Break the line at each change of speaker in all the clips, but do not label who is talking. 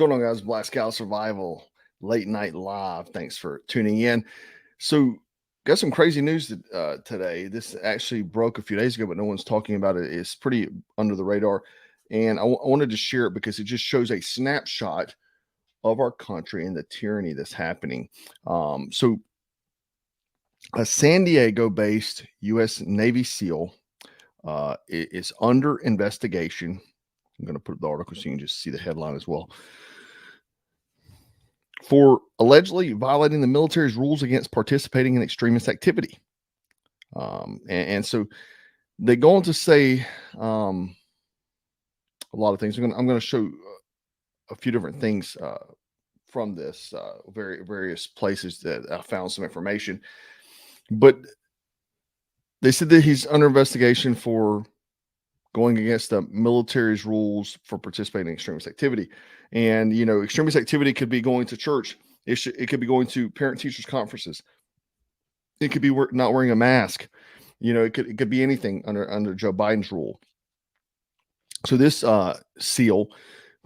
going on, guys? Black Scout Survival Late Night Live. Thanks for tuning in. So, got some crazy news today. This actually broke a few days ago, but no one's talking about it. It's pretty under the radar. And I wanted to share it because it just shows a snapshot of our country and the tyranny that's happening. So, a San Diego-based U.S. Navy SEAL is under investigation. I'm going to put the article so you can just see the headline as well. For allegedly violating the military's rules against participating in extremist activity. And so they go on to say a lot of things. I'm going to show a few different things from this, various places that I found some information. But they said that he's under investigation for going against the military's rules for participating in extremist activity. And, you know, extremist activity could be going to church. It could be going to parent-teachers conferences. It could be not wearing a mask. You know, it could be anything under Joe Biden's rule. So this SEAL,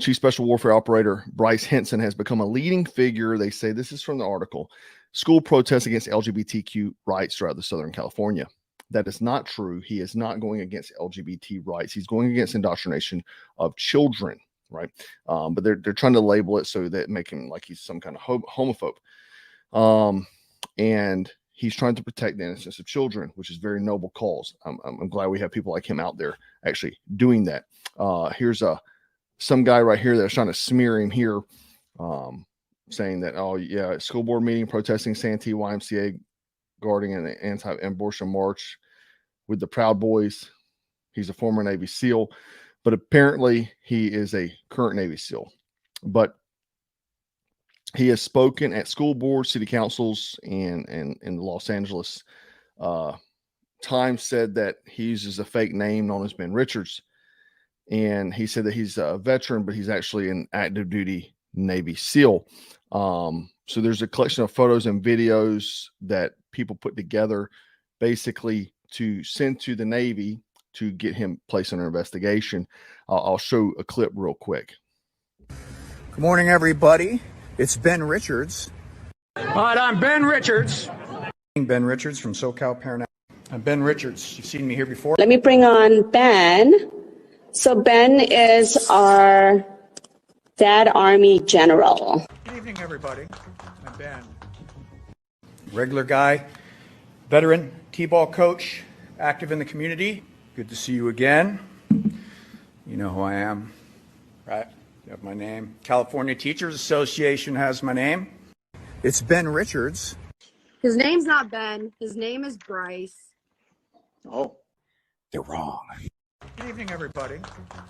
Chief Special Warfare Operator Bryce Henson, has become a leading figure. They say, this is from the article, school protests against LGBTQ rights throughout the Southern California. That is not true. He is not going against LGBT rights. He's going against indoctrination of children, right? But they're trying to label it so that make him like he's some kind of homophobe. And he's trying to protect the innocence of children, which is very noble cause. I'm glad we have people like him out there actually doing that. Here's some guy right here that's trying to smear him here, saying that, oh yeah, school board meeting protesting Santee YMCA guarding an anti-abortion march with the Proud Boys. He's a former Navy SEAL, but apparently he is a current Navy SEAL. But he has spoken at school boards, city councils, and in the Los Angeles Times said that he uses a fake name known as Ben Richards. And he said that he's a veteran, but he's actually an active duty Navy SEAL. So there's a collection of photos and videos that people put together basically to send to the Navy to get him placed under investigation. I'll show a clip real quick.
Good morning, everybody. It's Ben Richards.
All right, I'm Ben Richards.
Ben Richards from SoCal Parent. I'm Ben Richards. You've seen me here before.
Let me bring on Ben. So Ben is our Dad Army General.
Good evening, everybody. I'm Ben. Regular guy, veteran, T-ball coach, active in the community. Good to see you again. You know who I am, right? You have my name. California Teachers Association has my name. It's Ben Richards.
His name's not Ben. His name is Bryce.
Oh, they're wrong. Good evening, everybody.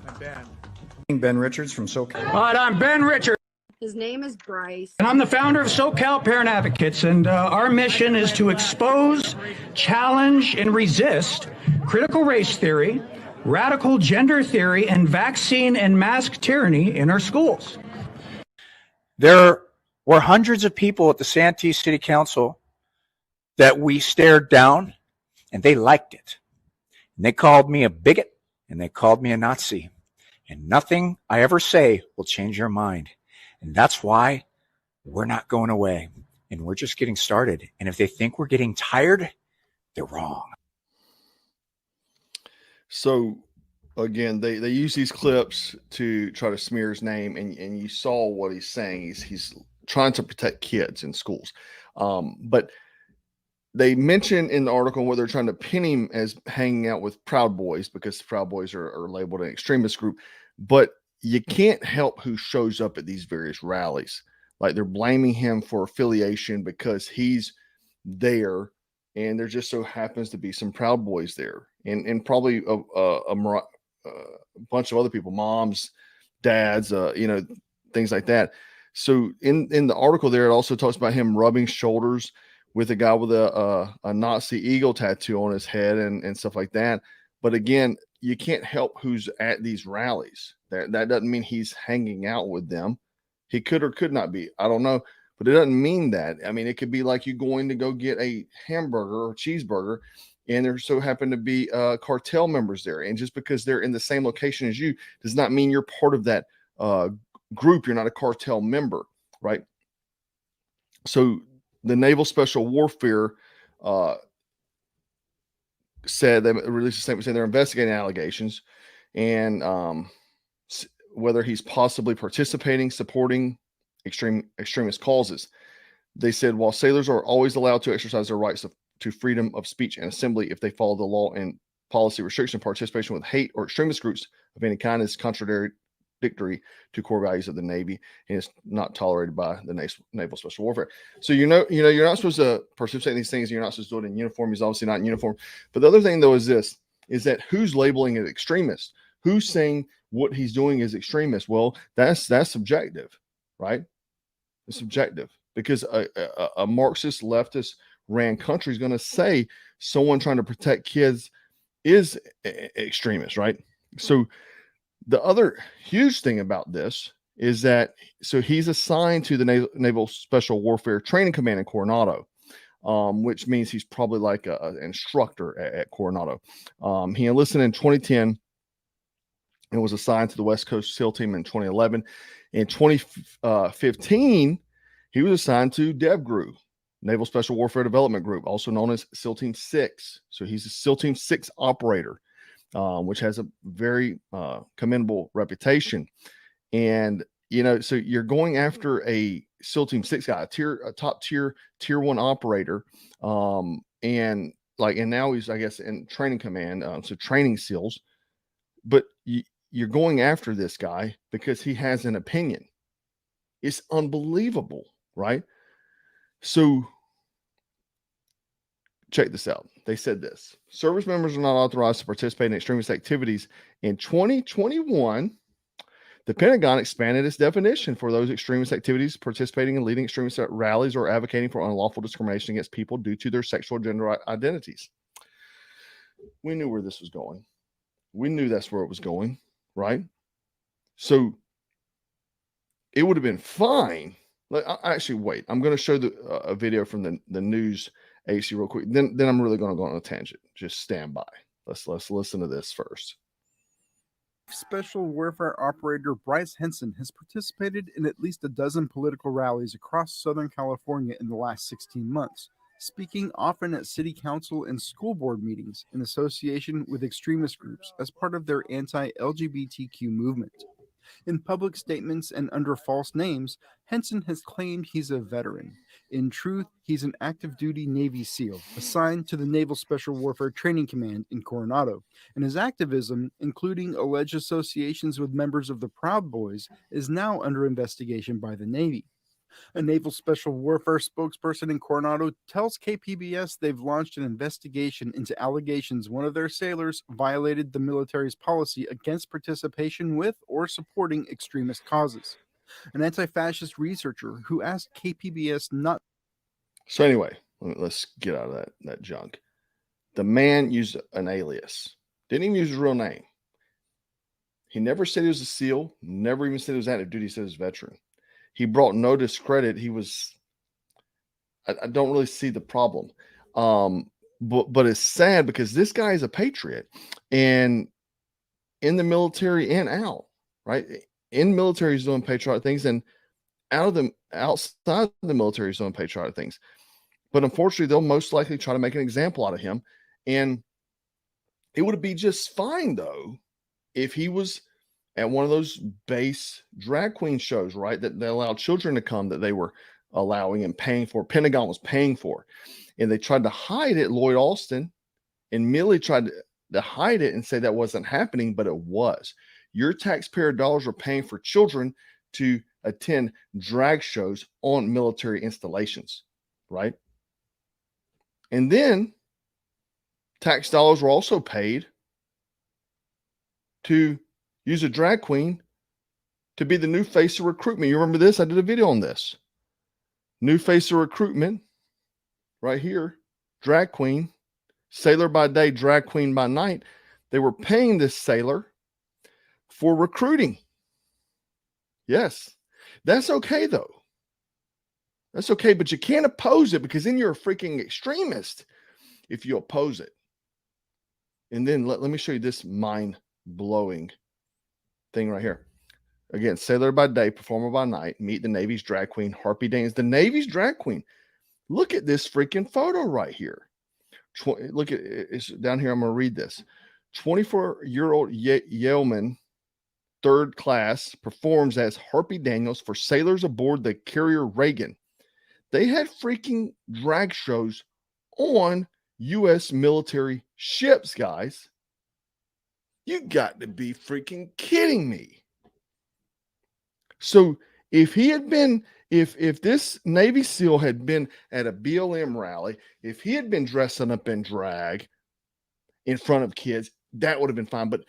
I'm Ben. Ben Richards from SoCal.
All right, I'm Ben Richards.
His name is Bryce.
And I'm the founder of SoCal Parent Advocates, and our mission is to expose, challenge, and resist critical race theory, radical gender theory, and vaccine and mask tyranny in our schools.
There were hundreds of people at the Santee City Council that we stared down, and they liked it. And they called me a bigot, and they called me a Nazi. And nothing I ever say will change your mind. And that's why we're not going away. And we're just getting started. And if they think we're getting tired, they're wrong.
So, again, they use these clips to try to smear his name. And you saw what he's saying. He's trying to protect kids in schools. But they mention in the article where they're trying to pin him as hanging out with Proud Boys because the Proud Boys are labeled an extremist group. But you can't help who shows up at these various rallies. Like they're blaming him for affiliation because he's there, and there just so happens to be some Proud Boys there, and probably a bunch of other people, moms, dads, things like that. So in the article there, it also talks about him rubbing shoulders with a guy with a Nazi eagle tattoo on his head and stuff like that. But again, you can't help who's at these rallies. That doesn't mean he's hanging out with them. He could or could not be. I don't know. But it doesn't mean that. I mean, it could be like you going to go get a hamburger or cheeseburger, and there so happen to be cartel members there. And just because they're in the same location as you does not mean you're part of that group. You're not a cartel member, right? So the Naval Special Warfare said, they released a statement saying they're investigating allegations and whether he's possibly participating, supporting extremist causes. They said, while sailors are always allowed to exercise their rights to freedom of speech and assembly if they follow the law and policy restriction, participation with hate or extremist groups of any kind is contradictory to core values of the Navy and is not tolerated by the Naval Special Warfare. So you're not supposed to participate in these things. You're not supposed to do it in uniform. He's obviously not in uniform. But the other thing though is that who's labeling it extremist? Who's saying what he's doing is extremist? Well, that's subjective, right? It's subjective because a Marxist leftist ran country is going to say someone trying to protect kids is extremist, right? So the other huge thing about this is that he's assigned to the Naval Special Warfare Training Command in Coronado, which means he's probably like an instructor at Coronado. He enlisted in 2010 and was assigned to the West Coast SEAL Team in 2011. In 2015, he was assigned to DevGru, Naval Special Warfare Development Group, also known as SEAL Team 6. So he's a SEAL Team 6 operator, which has a very commendable reputation. And, so you're going after a SEAL Team 6 guy, a top tier 1 operator. And now he's, I guess, in training command, so training SEALs. But you're going after this guy because he has an opinion. It's unbelievable, right? So check this out. They said this: service members are not authorized to participate in extremist activities. In 2021, the Pentagon expanded its definition for those extremist activities: participating in leading extremist rallies or advocating for unlawful discrimination against people due to their sexual gender identities. We knew where this was going. We knew that's where it was going, right? So it would have been fine. Actually, wait. I'm going to show a video from the news AC real quick. Then I'm really going to go on a tangent. Just stand by. Let's listen to this first.
Special Warfare Operator Bryce Henson has participated in at least a dozen political rallies across Southern California in the last 16 months, speaking often at city council and school board meetings in association with extremist groups as part of their anti-LGBTQ movement. In public statements and under false names, Henson has claimed he's a veteran. In truth, he's an active duty Navy SEAL assigned to the Naval Special Warfare Training Command in Coronado, and his activism, including alleged associations with members of the Proud Boys, is now under investigation by the Navy. A Naval Special Warfare spokesperson in Coronado tells KPBS they've launched an investigation into allegations one of their sailors violated the military's policy against participation with or supporting extremist causes. An anti-fascist researcher who asked KPBS not...
So anyway, let's get out of that junk. The man used an alias. Didn't even use his real name. He never said he was a SEAL. Never even said he was active duty. He said he was a veteran. He brought no discredit. He was, I don't really see the problem. But it's sad because this guy is a patriot and in the military and out, right? In military, he's doing patriotic things, and outside the military, he's doing patriotic things. But unfortunately, they'll most likely try to make an example out of him. And it would be just fine, though, if he was at one of those base drag queen shows, right? That they allowed children to come, that they were allowing and paying for. Pentagon was paying for. And they tried to hide it, Lloyd Austin, and Milley tried to hide it and say that wasn't happening, but it was. Your taxpayer dollars are paying for children to attend drag shows on military installations, right? And then tax dollars were also paid to use a drag queen to be the new face of recruitment. You remember this? I did a video on this. New face of recruitment, right here. Drag queen, sailor by day, drag queen by night. They were paying this sailor for recruiting. Yes, that's okay though. That's okay, but you can't oppose it because then you're a freaking extremist if you oppose it. And then let me show you this mind-blowing thing right here. Again, sailor by day, performer by night. Meet the Navy's drag queen, Harpy Danes. The Navy's drag queen. Look at this freaking photo right here. Look at it. It's down here. I'm going to read this. 24-year-old yeoman, third class, performs as Harpy Daniels for sailors aboard the carrier Reagan. They had freaking drag shows on U.S. military ships, guys. You got to be freaking kidding me. So if he had been, if this Navy SEAL had been at a BLM rally, if he had been dressing up in drag in front of kids, that would have been fine. But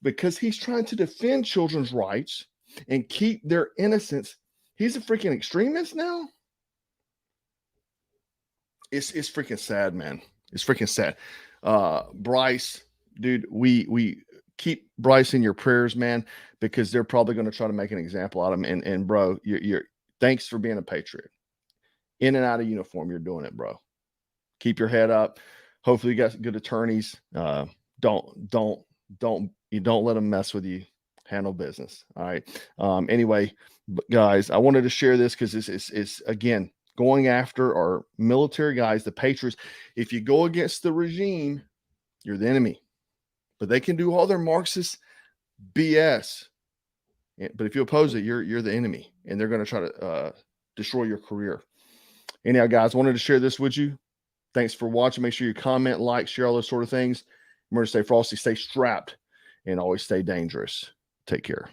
because he's trying to defend children's rights and keep their innocence, he's a freaking extremist now. It's freaking sad, man. It's freaking sad. Bryce, dude, we keep Bryce in your prayers, man, because they're probably going to try to make an example out of him. And bro, you're thanks for being a patriot. In and out of uniform, you're doing it, bro. Keep your head up. Hopefully you got good attorneys. Don't let them mess with you. Handle business. All right. Anyway, guys, I wanted to share this because it's again going after our military guys, the patriots. If you go against the regime, you're the enemy. But they can do all their Marxist BS. But if you oppose it, you're the enemy, and they're going to try to destroy your career. Anyhow, guys, I wanted to share this with you. Thanks for watching. Make sure you comment, like, share all those sort of things. Remember to stay frosty, stay strapped, and always stay dangerous. Take care.